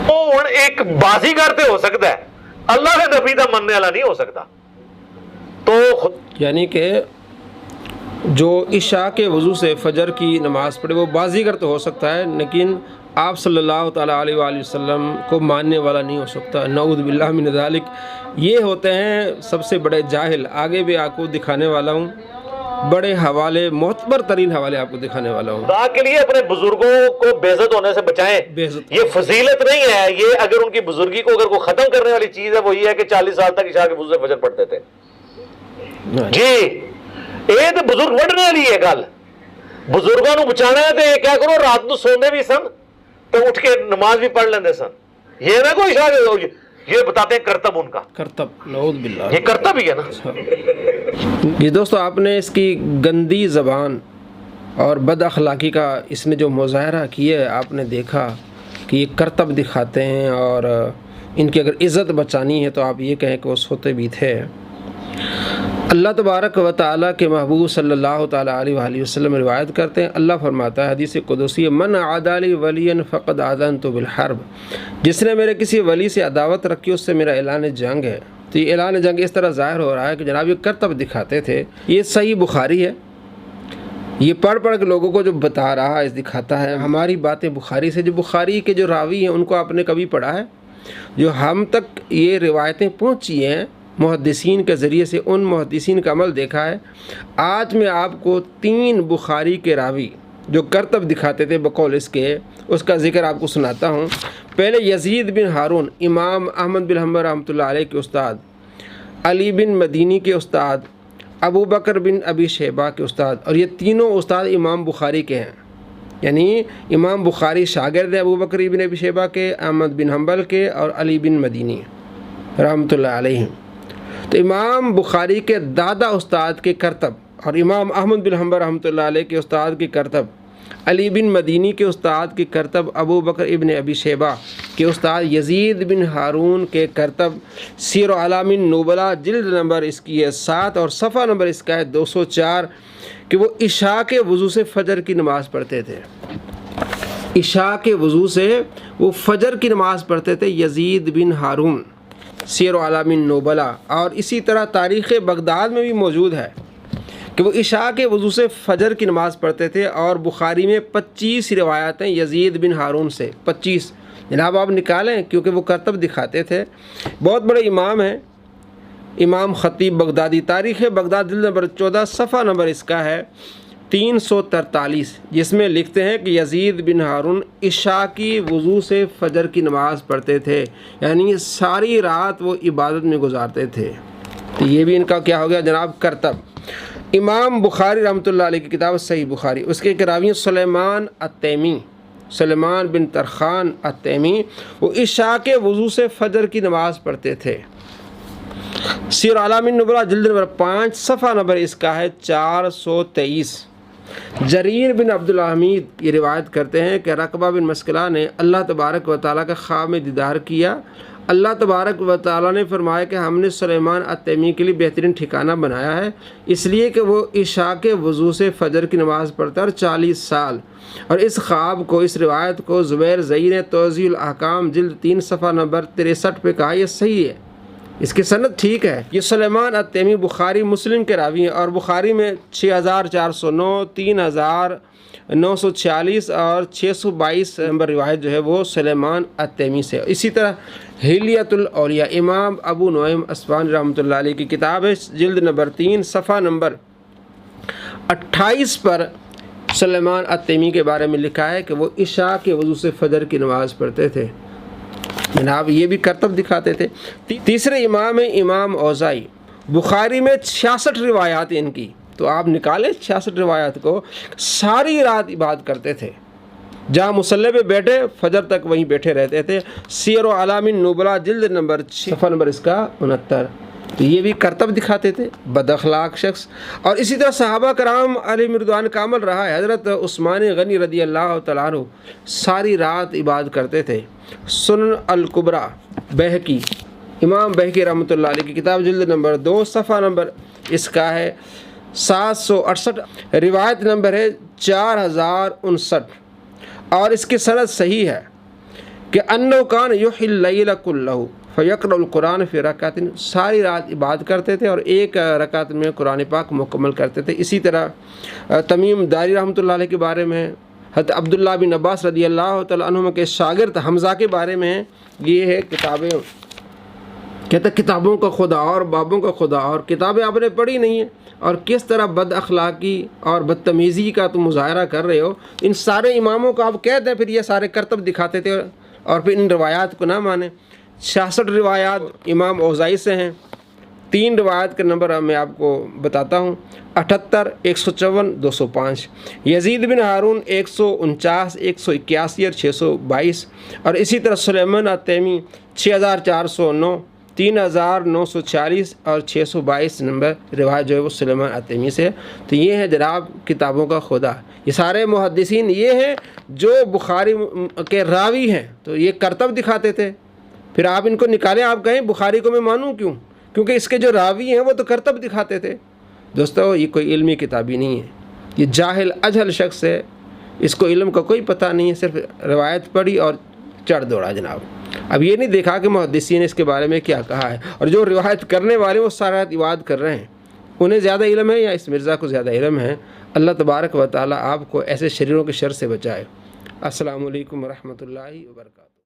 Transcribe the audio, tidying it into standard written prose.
ہوں ایک بازیگر تے ہو سکتا ہے، اللہ کے نبی دا مننے والا نہیں ہو سکتا. تو یعنی کہ جو عشاء کے وضو سے فجر کی نماز پڑھے وہ بازیگر تو ہو سکتا ہے، لیکن آپ صلی اللہ تعالیٰ علیہ وآلہ وسلم کو ماننے والا نہیں ہو سکتا. نعوذ باللہ من ذالک. یہ ہوتے ہیں سب سے بڑے جاہل. آگے بھی آپ کو دکھانے والا ہوں بڑے حوالے، معتبر ترین حوالے آپ کو دکھانے والا ہوں. خدا کے لیے اپنے بزرگوں کو بے عزت ہونے سے بچائیں. یہ فضیلت نہیں ہے، یہ اگر ان کی بزرگی کو اگر کوئی ختم کرنے والی چیز ہے وہ یہ ہے کہ 40 سال تک عشاء کے وضو سے فجر پڑھتے تھے. جی یہ تو بزرگ وڈنے والی ہے گل. بزرگوں کو بچانا ہے تو یہ کیا کرو، رات کو سوندے بھی سن تو اٹھ کے نماز بھی پڑھ لیندے سن. یہ نہ کوئی عشاء یہ بتاتے ہیں کرتب ان کا، کرتب. نعوذ باللہ. یہ کرتب ہی ہے نا. جی دوستو، آپ نے اس کی گندی زبان اور بد اخلاقی کا اس نے جو مظاہرہ کیا ہے، آپ نے دیکھا کہ یہ کرتب دکھاتے ہیں، اور ان کی اگر عزت بچانی ہے تو آپ یہ کہیں کہ وہ سوتے بھی تھے. اللہ تبارک و تعالیٰ کے محبوب صلی اللہ تعالیٰ علیہ وآلہ وسلم روایت کرتے ہیں، اللہ فرماتا ہے حدیث قدسی، من عادی لی ولیا فقد آذنت بالحرب. جس نے میرے کسی ولی سے عداوت رکھی اس سے میرا اعلان جنگ ہے. تو یہ اعلان جنگ اس طرح ظاہر ہو رہا ہے کہ جناب یہ کرتب دکھاتے تھے. یہ صحیح بخاری ہے، یہ پڑھ کے لوگوں کو جو بتا رہا ہے دکھاتا ہے ہماری باتیں بخاری سے. جو بخاری کے جو راوی ہیں ان کو آپ نے کبھی پڑھا ہے؟ جو ہم تک یہ روایتیں پہنچی ہیں محدثین کے ذریعے سے، ان محدثین کا عمل دیکھا ہے. آج میں آپ کو 3 بخاری کے راوی جو کرتب دکھاتے تھے بقول اس کا ذکر آپ کو سناتا ہوں. پہلے یزید بن ہارون، امام احمد بن حنبل رحمۃ اللہ علیہ کے استاد، علی بن مدینی کے استاد، ابو بکر بن ابی شیبہ کے استاد، اور یہ تینوں استاد امام بخاری کے ہیں. یعنی امام بخاری شاگرد ہیں ابو بکر بن ابی شیبہ کے، احمد بن حنبل کے، اور علی بن مدینی رحمۃ اللہ علیہ. تو امام بخاری کے دادا استاد کے کرتب، اور امام احمد بن حنبل رحمۃ اللہ علیہ کے استاد کی کرتب، علی بن مدینی کے استاد کی کرتب، ابو بکر ابن ابی شیبہ کے استاد یزید بن ہارون کے کرتب، سیر اعلام النبلاء جلد نمبر اس کی ہے 7 اور صفحہ نمبر اس کا ہے 204 کہ وہ عشاء کے وضو سے فجر کی نماز پڑھتے تھے. عشاء کے وضو سے وہ فجر کی نماز پڑھتے تھے یزید بن ہارون، سیر اعلام النبلاء. اور اسی طرح تاریخ بغداد میں بھی موجود ہے کہ وہ عشاء کے وضو سے فجر کی نماز پڑھتے تھے. اور بخاری میں 25 روایتیں یزید بن ہارون سے. 25 جناب آپ نکالیں، کیونکہ وہ کرتب دکھاتے تھے. بہت بڑے امام ہیں، امام خطیب بغدادی. تاریخ بغداد جلد نمبر 14 صفحہ نمبر اس کا ہے 343، جس میں لکھتے ہیں کہ یزید بن ہارون عشاء کی وضو سے فجر کی نماز پڑھتے تھے، یعنی ساری رات وہ عبادت میں گزارتے تھے. تو یہ بھی ان کا کیا ہو گیا جناب، کرتب. امام بخاری رحمۃ اللہ علیہ کی کتاب صحیح بخاری، اس کے راوی سلیمان التیمی، سلیمان بن ترخان التیمی، وہ عشاء کے وضو سے فجر کی نماز پڑھتے تھے. سیر اعلام النبلاء جلد نمبر 5 صفحہ نمبر اس کا ہے 423. جریر بن عبدالحمید یہ روایت کرتے ہیں کہ رقبہ بن مسکلہ نے اللہ تبارک و تعالیٰ کا خواب میں دیدار کیا. اللہ تبارک و تعالیٰ نے فرمایا کہ ہم نے سلیمان التیمی کے لیے بہترین ٹھکانہ بنایا ہے، اس لیے کہ وہ عشاء کے وضو سے فجر کی نماز پڑھتا ہے 40 سال. اور اس خواب کو، اس روایت کو زبیر زئی نے توضیح الاحکام جلد 3 صفحہ نمبر 63 پہ کہا یہ صحیح ہے، اس کی سند ٹھیک ہے. یہ سلیمان التیمی بخاری مسلم کے راوی ہیں، اور بخاری میں 6409، 3946 اور 622 نمبر روایت جو ہے وہ سلیمان التیمی سے. اسی طرح حلیۃ الاولیاء امام ابو نعیم اصفہانی رحمۃ اللہ علیہ کی کتاب ہے جلد نمبر 3 صفحہ نمبر 28 پر سلیمان التیمی کے بارے میں لکھا ہے کہ وہ عشاء کے وضو سے فجر کی نماز پڑھتے تھے. جناب یہ بھی کرتب دکھاتے تھے. تیسرے امام ہیں امام اوزائی. بخاری میں 66 روایات ان کی، تو آپ نکالیں 66 روایات کو. ساری رات عبادت کرتے تھے، جہاں مصلی پہ بیٹھے فجر تک وہیں بیٹھے رہتے تھے. سیر اعلام النبلاء جلد نمبر 6 صفحہ نمبر اس کا 69. تو یہ بھی کرتب دکھاتے تھے، بد اخلاق شخص. اور اسی طرح صحابہ کرام علیہم رضوان کا عمل رہا ہے. حضرت عثمان غنی رضی اللہ تعالیٰ عنہ ساری رات عبادت کرتے تھے. سنن الکبریٰ بہقی، امام بہقی رحمۃ اللہ علیہ کی کتاب جلد نمبر 2 صفحہ نمبر اس کا ہے 768، روایت نمبر ہے 4059، اور اس کی سند صحیح ہے کہ انہ کان یحیی اللیل کلہ فیقرأ القرآن فی رکعۃ، ساری رات عبادت کرتے تھے اور ایک رکعت میں قرآن پاک مکمل کرتے تھے۔ اسی طرح تمیم داری رحمۃ اللہ علیہ کے بارے میں، حضرت عبداللہ بن عباس رضی اللہ تعالیٰ عنہما کے شاگرد حمزہ کے بارے میں یہ ہے کتابیں، کہتا کتابوں کا خدا اور بابوں کا خدا، اور کتابیں آپ نے پڑھی نہیں ہیں اور کس طرح بد اخلاقی اور بدتمیزی کا تم مظاہرہ کر رہے ہو۔ ان سارے اماموں کو آپ کہتے ہیں، پھر یہ سارے کرتب دکھاتے تھے اور پھر ان روایات کو نہ مانیں۔ 66 روایات امام اوزائی سے ہیں۔ 3 روایات کا نمبر میں آپ کو بتاتا ہوں، 78، 154، 205۔ یزید بن ہارون 149، 181 اور 622، اور اسی طرح سلیمان التیمی 6409، 3946 اور 622 نمبر روایت جو ہے وہ سلیمان التیمی سے ہے۔ تو یہ ہے جناب کتابوں کا خدا۔ یہ سارے محدثین یہ ہیں جو بخاری کے راوی ہیں، تو یہ کرتب دکھاتے تھے۔ پھر آپ ان کو نکالیں، آپ کہیں بخاری کو میں مانوں کیوں؟ کیونکہ اس کے جو راوی ہیں وہ تو کرتب دکھاتے تھے۔ دوستو یہ کوئی علمی کتابی نہیں ہے، یہ جاہل اجہل شخص ہے، اس کو علم کا کوئی پتہ نہیں ہے، صرف روایت پڑھی اور چڑھ دوڑا جناب۔ اب یہ نہیں دیکھا کہ محدثین نے اس کے بارے میں کیا کہا ہے، اور جو روایت کرنے والے وہ سارا عبادت کر رہے ہیں، انہیں زیادہ علم ہے یا اس مرزا کو زیادہ علم ہے؟ اللہ تبارک و تعالی آپ کو ایسے شریروں کے شر سے بچائے۔ السلام علیکم ورحمۃ اللہ وبرکاتہ۔